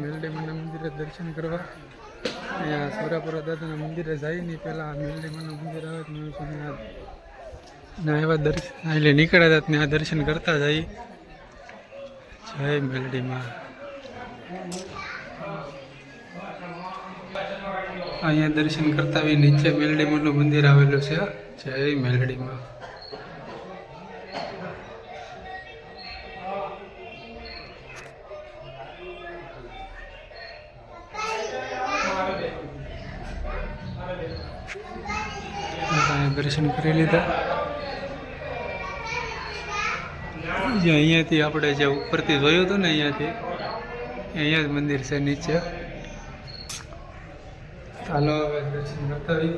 મેલડીમાના મંદિરે દર્શન કરવા અહીંયા સુરાપુરા દાદાના મંદિરે જાય નહીં પહેલાં મેલડીમાનું મંદિર આવે ને એવા દર્શન એટલે નીકળ્યા હતા ને આ દર્શન કરતા જાય. જય મેલડીમાં. અહીંયા દર્શન કરતા આવી નીચે મેલડીમાનું મંદિર આવેલું છે. જય મેલડીમાં. દર્શન કરી લીધા. અહીંયાથી આપણે જે ઉપરથી જોયું હતું ને અહીંયા જ મંદિર છે નીચે. ચાલો હવે દર્શન કરતા આવી.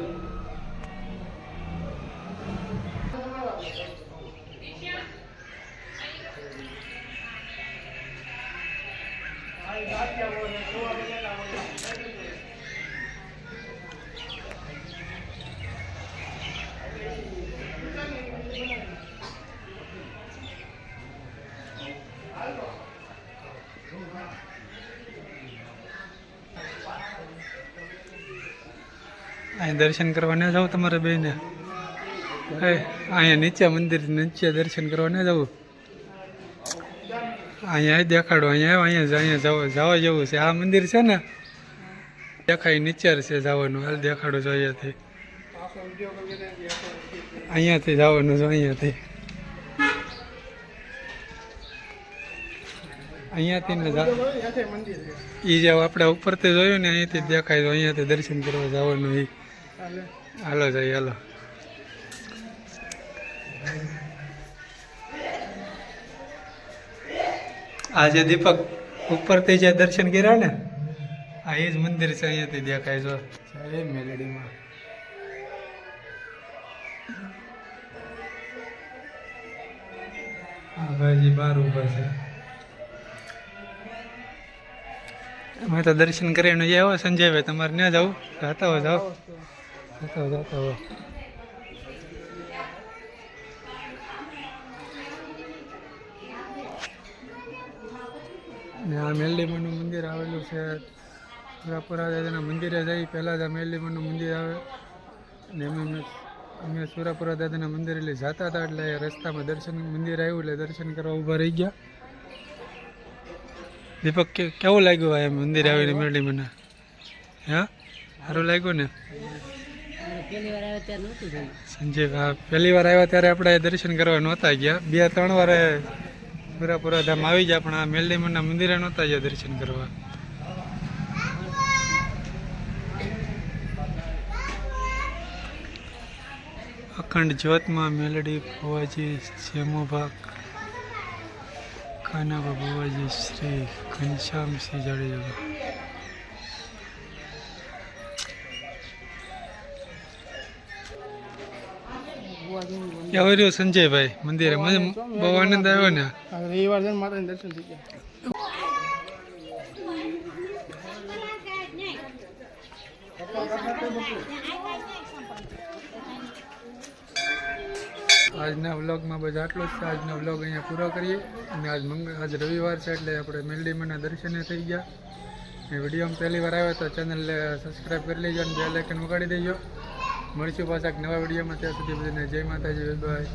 અહીં દર્શન કરવા ના જાવ તમારે બેને? અહીંયા નીચે મંદિર નીચે દર્શન કરવા ના જવું? અહીંયા દેખાડો. અહીંયા જવા જેવું છે. આ મંદિર છે ને દેખાય નીચે છે જવાનું. હાલ દેખાડો છો અહીંયાથી જવાનું છે. અહીંયાથી ને એ જે આપણે ઉપરથી જોયું ને અહીંયાથી દેખાય તો અહીંયાથી દર્શન કરવા જવાનું. એ હાલો જાય. હાલો. આજે દીપક ઉપરથી જે દર્શન કર્યા ને આ એ જ મંદિર છે. અહીંયાથી દેખાય જો. જય મેલડીમાં. હા ભાઈજી બહાર ઊભા છે. અમે તો દર્શન કરીને આવો. સંજયભાઈ તમારે ના જવું? જાતા હો. જાઓ. જતા હો. ને આ મેલડીમાનું મંદિર આવેલું છે સુરાપુરા દાદાના મંદિરે જઈ પહેલાં જ આ મેલડીમાનું મંદિર આવે ને અમે સુરાપુરા દાદાના મંદિર એટલે જતા હતા એટલે રસ્તામાં દર્શન મંદિર આવ્યું એટલે દર્શન કરવા ઊભા રહી ગયા. દીપક કેવું લાગ્યું આ મંદિર આવીને મેલડીમાના? હા સારું લાગ્યું ને? સંજય પહેલી વાર આવ્યા ત્યારે આપણે દર્શન કરવા નહોતા ગયા. 2-3 વાર સુરાપુરા ધામ આવી ગયા પણ આ મેલડીમાના મંદિરે નહોતા ગયા દર્શન કરવા. અખંડ જ્યોતમાં મેલડી ભુવાજી જેમોભાગ કાનાબા ભુવાજી શ્રી ઘનશ્યામસિંહ જાડેજા. કેવું રહ્યું સંજયભાઈ મંદિરે? બહુ આનંદ આવ્યો ને? રવિવાર માતાના દર્શન થઈ ગયા. આજના વ્લોગમાં બસ આટલો જ છે. આજનો વ્લોગ અહીંયા પૂરો કરીએ. અને આજ રવિવાર છે એટલે આપણે મેલડીમાના દર્શને થઈ ગયા. એ વિડીયોમાં પહેલી વાર આવ્યો તો ચેનલને સબસ્ક્રાઈબ કરી લેજો અને બેલ આઇકન વગાડી દેજો. મળશું પાછા નવા વિડીયોમાં. ત્યાં સુધી બધાને જય માતાજી. બાય.